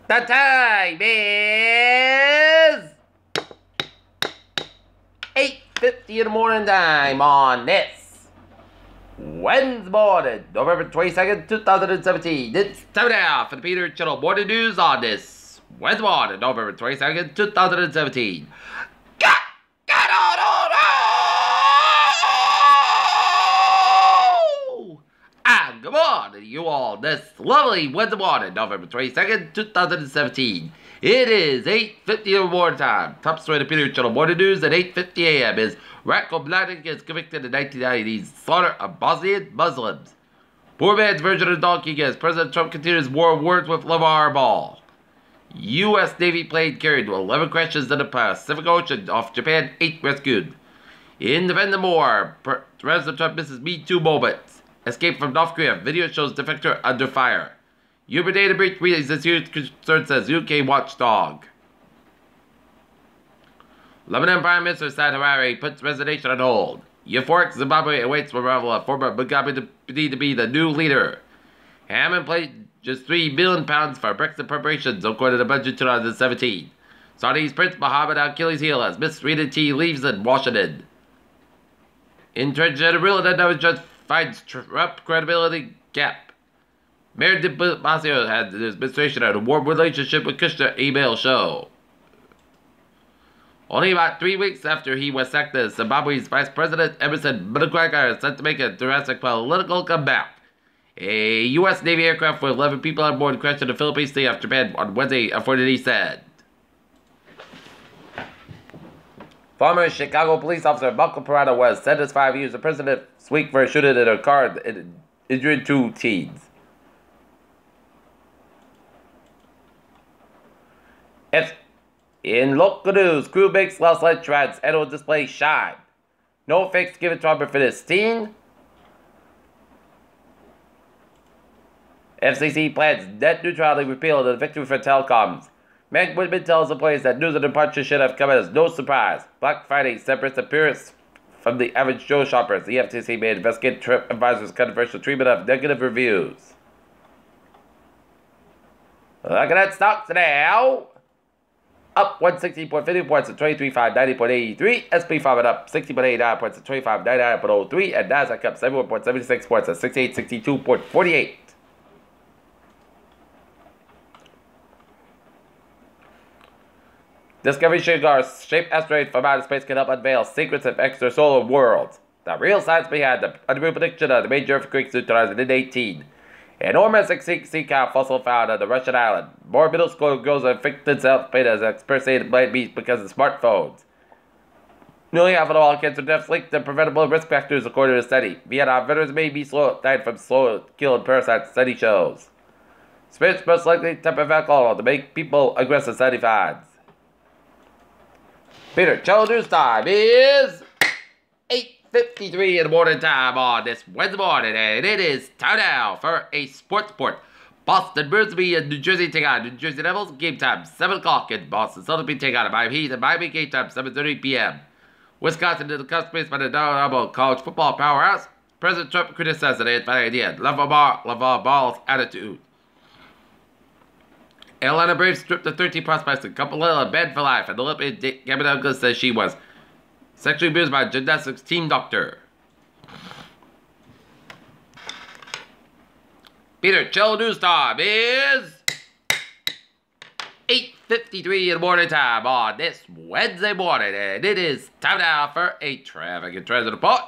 The time is 8:50 in the morning time on this Wednesday morning, November 22nd, 2017. It's time now for the Peter Channel Morning News on this Wednesday morning, November 22nd, 2017. And good morning to you all this lovely Wednesday morning, November 22nd, 2017. It is 8:50 in the morning time. Top story of the Peter Channel Morning News at 8:50 a.m. is Ratko Mladic is convicted in 1990s slaughter of Bosnian Muslims. Poor man's version of Donkey gets President Trump continues war of words with LeVar Ball. U.S. Navy plane carried 11 crashes in the Pacific Ocean off Japan, 8 rescued. In Defending War, President Trump misses Me Too moments. Escape from North Korea. Video shows defector under fire. Uber data breach raises serious concern, says UK watchdog. Lebanon Prime Minister Saad Hariri puts resignation on hold. Euphoric Zimbabwe awaits arrival of former Mugabe to be the new leader. Hammond played just £3 billion for Brexit preparations, according to the budget 2017. Saudi's Prince Mohammed Achilles' heel as Miss Rita T leaves in Washington. In transgender real estate, judge finds Trump credibility gap. Mayor de Blasio had his administration had a warm relationship with Kushner email show. Only about 3 weeks after he was sacked as Zimbabwe's Vice President, Emerson Mnangagwa is set to make a drastic political comeback. A U.S. Navy aircraft with 11 people on board crashed in the Philippines Sea off Japan on Wednesday, authorities said. Former Chicago police officer Malcolm Parada was sentenced 5 years in prison this week for shooting in a car and injuring 2 teens. In local news, crew makes Los Angeles annual display shine. No thanks given to for this teen. FCC plans net neutrality repeal and victory for telecoms. Meg Whitman tells employees that news of the departure should have come as no surprise. Black Friday separates appearance from the average Joe shoppers. The FTC may investigate TripAdvisor's controversial treatment of negative reviews. Look at that stocks now. Up 160.50 points at 23,590.83. SP 5 up 60.89 points at 25,99.03. And Nasdaq up 71.76 points at 6862.48. Discovery Sugar's shaped asteroid from outer space can help unveil secrets of extrasolar worlds. The real science behind the unreal prediction of the major earthquakes in 2018. Enormous extinct sea cow fossil found on the Russian island. More middle school girls are infected self-paid as experts say it might be because of smartphones. Nearly half of all cancer deaths linked to preventable risk factors according to a study. Vietnam veterans may be died from slow-killing parasites, study shows. Spirits most likely type of alcohol to make people aggressive, study finds. Peter Channel News time is 8:53 in the morning time on this Wednesday morning, and it is time now for a sports report. Boston Bruins and New Jersey take on New Jersey Devils. Game time 7 o'clock in Boston. Celtics be taking on Miami Heat and Miami game time 7:30 p.m. Wisconsin to the cusp by the double college football powerhouse. President Trump criticized the idea. LeVar Ball's attitude. Atlanta Braves stripped the 13 prospects and couple little banned for life, and the Olympian Gabby Douglas says she was sexually abused by a gymnastics team doctor. Peter Channel News time is 8:53 in the morning time on this Wednesday morning, and it is time now for a traffic and transit report.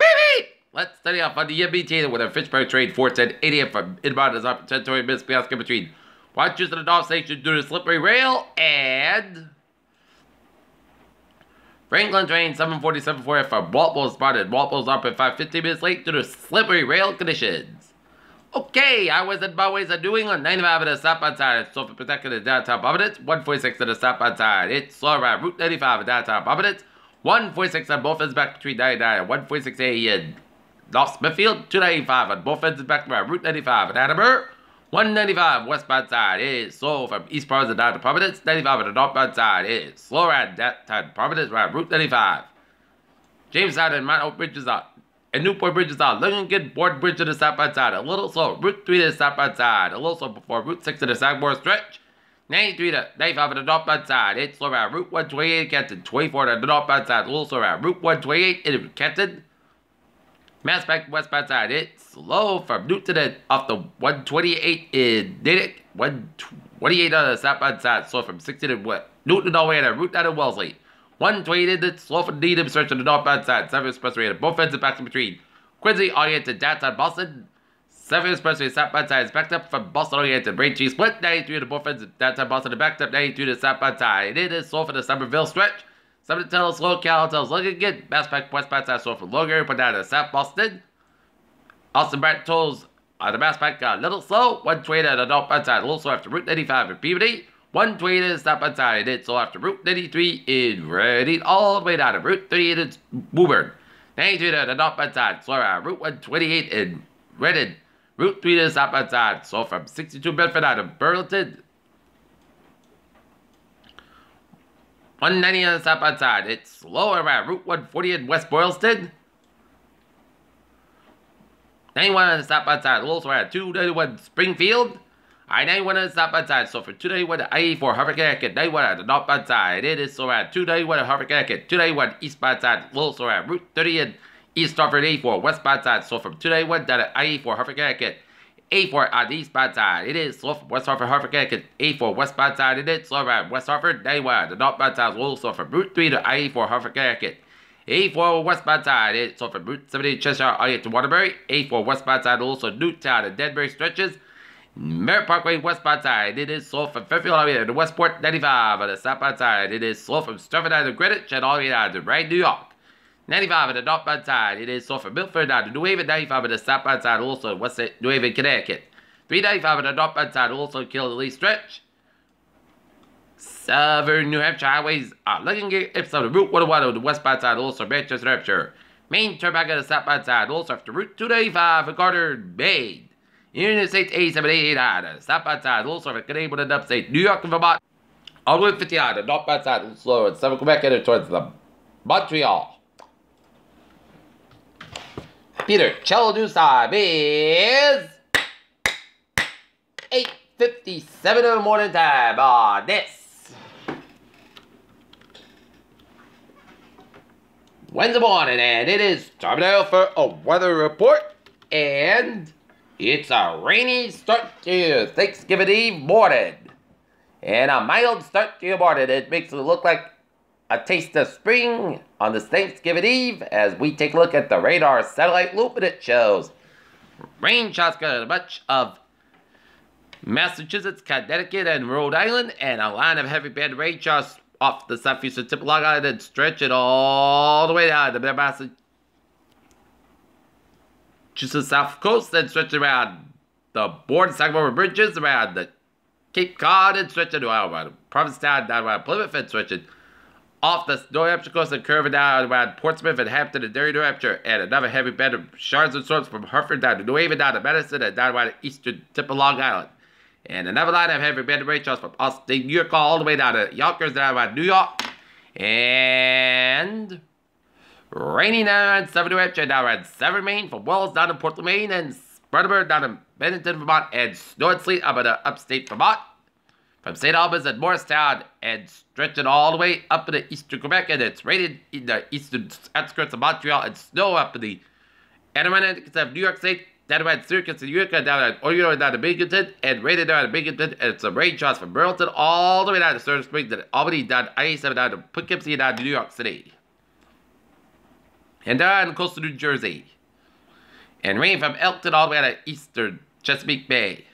Beep beep! Let's study off on the MBT with a Fitchburg train 410 8 a.m. from inbound as up to 10 minutes beyond between Watchers to the North Station due to slippery rail, and Franklin train 747 from Walpole spotted. Walpole's up at 5:50 minutes late due to slippery rail conditions. Okay, I was in my ways of doing on 95 at the southbound side. It's for protecting the downtown Providence. 146 at the southbound side. It's slow around Route 95 at downtown Providence. 146 on both ends back between 99 and 146A in North Smithfield. 295 on both ends back around Route 95 at Hanover. 195 westbound side is slow from East Providence down to Providence. 95 on the northbound side is slow around that time Providence around Route 95. Jamestown and Mount Hope Bridges are And Newport Bridge is on. Looking good. Board Bridge to the southbound side. A little slow. Route 3 to the southbound side. A little slow before Route 6 to the southbound stretch. 93 to 95 to the northbound side. It's slow around Route 128 Canton. 24 to the northbound side. A little slow around Route 128 in Canton. Mass back westbound side. It's slow from Newton to the off the 128 in Natick. 128 on the southbound side. Slow from 60 to Newton all the way to Route 9 in Wellesley. 128 it's slow from Needham stretch to the northbound side. 7 expressway at both ends and back in between. Quincy oriented downtown Boston. 7 expressway southbound side is backed up from Boston oriented Braintree split. 93 to both ends of downtown Boston and backed up 92 to the southbound side. It is slow for the Somerville stretch. 7 to tell slow Cal tells looking good. Mass back westbound side slow from Logan put down to South Boston. Austin Brett tolls the Mass back a little slow. 120 to the northbound side. A little slow after Route 95 in Peabody. 120 to the southbound side. It's slow after Route 93 in Reading. All the way down to Route 38 in Woburn. 92 to the northbound side. Slow around Route 128 in Reading. Route 3 to the southbound side. Slow from 62 Bedford out of Burlington. 190 on the southbound side. It's slow around Route 140 in West Boylston. 91 on the southbound side. A little slow around 291 Springfield. I-91 on the southbound side. So for 291 to I-84 Harvard Connecticut. 91 on the northbound side. It is slow around 291 to Harvard Connecticut. 291 eastbound side. A little slow around Route 30 in East Stratford 84 westbound side. So from 291 down to I-84 Harvard Connecticut. 84 on the eastbound side. It is slow from West Hartford, Hartford, Connecticut. 84 westbound side. It is slow around West Hartford. 91 the northbound side is a little slow from Route 3 to I-84 Hartford, Connecticut. 84 westbound side. It's slow from Route 70 Cheshire all the way to Waterbury. 84 westbound side. Also Newtown and Denbury stretches. Merritt Parkway westbound side. It is slow from Fairfield all the way to Westport. 95 on the southbound side. It is slow from Stratford down to Greenwich and all the way down to Rye, New York. 95 on the northbound side. It is slow from Milford down to New Haven. 95 on the southbound side. Also West New Haven, Connecticut. 395 on the northbound side. Also Killingly stretch. Southern New Hampshire highways are looking good. If so, the Route 101 on the westbound side. Also Manchester, New Hampshire. Main turnback on the southbound side. Also after Route 295 in Carter, Maine. United States 8788 on the southbound side. Also for Canadian and upstate New York and Vermont. All the way to 50 on the northbound side. A little slower in Southern Quebec and towards the Montreal. Peter, Cello News time is 8:57 in the morning time on this Wednesday morning, and it is time now for a weather report, and it's a rainy start to Thanksgiving Eve morning, and a mild start to your morning. It makes it look like a taste of spring on this Thanksgiving Eve as we take a look at the radar satellite loop, and it shows rain shots got much of Massachusetts, Connecticut, and Rhode Island, and a line of heavy band rain shots off the southeastern tip of Long Island and stretch it all the way down to the Massachusetts south coast, and stretch around the Bourne Sagamore bridges, around the Cape Cod, and stretching around Provincetown, down around Plymouth, and stretching off the New Hampshire coast and curving down around Portsmouth and Hampton and Derry, New Hampshire, and another heavy band of shards and storms from Hartford down to New Haven, down to Madison, and down around the eastern tip of Long Island. And another line of heavy band of rain shots from Austin, New York, all the way down to Yonkers, down around New York. And raining down around Southern New Hampshire, down around Severn, Maine, from Wells down to Portland, Maine, and Spredenburg down to Bennington, Vermont, and snow and sleet up in upstate Vermont. From St. Albans and Morristown, and stretching all the way up in the eastern Quebec, and it's raining in the eastern outskirts of Montreal, and snow up in the Adirondacks of New York State, down around Syracuse and Utica, down around Oregon, down to Binghamton, and raining down to Binghamton, and some rain shots from Burlington all the way down to Silver Springs, and Albany, down to I-87, down to Poughkeepsie, down to New York City. And down coastal New Jersey. And rain from Elkton all the way to eastern Chesapeake Bay.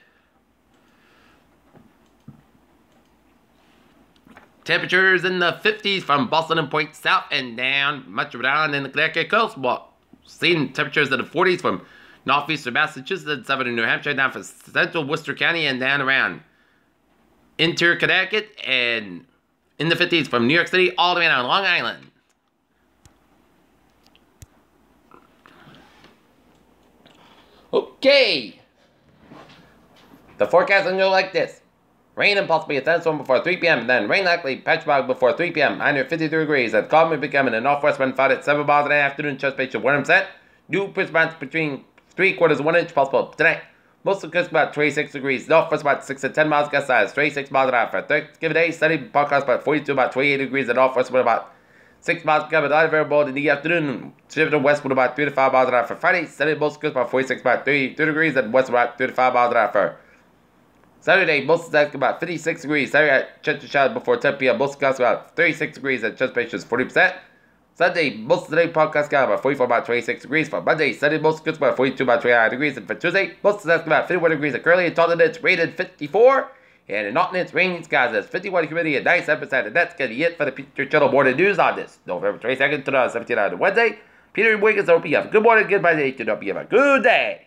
Temperatures in the 50s from Boston and Point South and down much around in the Connecticut coast. Well, seeing temperatures in the 40s from northeastern Massachusetts and southern New Hampshire, down from central Worcester County and down around interior Connecticut, and in the 50s from New York City all the way down Long Island. Okay. The forecast will go like this. Rain and possibly a thunderstorm before 3 p.m. Then rain likely patch fog before 3 p.m. Under 53 degrees. At calm will become in a northwest wind found at 7 miles in the afternoon. Chest pitch of 1%. New push amounts between 3/4 and 1 inch possible tonight. Mostly crisp about 26 degrees. North first about 6 to 10 miles gust size. 26 miles an hour for Thanksgiving Day. Sunny podcast about 42 about 28 degrees. And north first about 6 miles per hour. Light variable in the afternoon. Shifting west with about 3 to 5 miles an hour for Friday. Sunday most crisp about 46 about 32 degrees. And west about 35 miles an hour for Saturday. Most of about 56 degrees. Saturday at chance of showers before 10 p.m. Most gusts about 36 degrees and chance ratio is 40%. Sunday, most of the day podcast got about 44 about 26 degrees. For Monday, Sunday, most good about 42 about 29 degrees. And for Tuesday, most of the about 51 degrees. And currently in Taunton, it's rated 54. And in Naughton, it's raining skies. It's 51 humidity and 97%. And that's going to be it for the Peter Channel Morning News on this November 22nd, 2017 on Wednesday. Peter and Wiggins, I hope you have a good morning, good day. I hope you have a good day.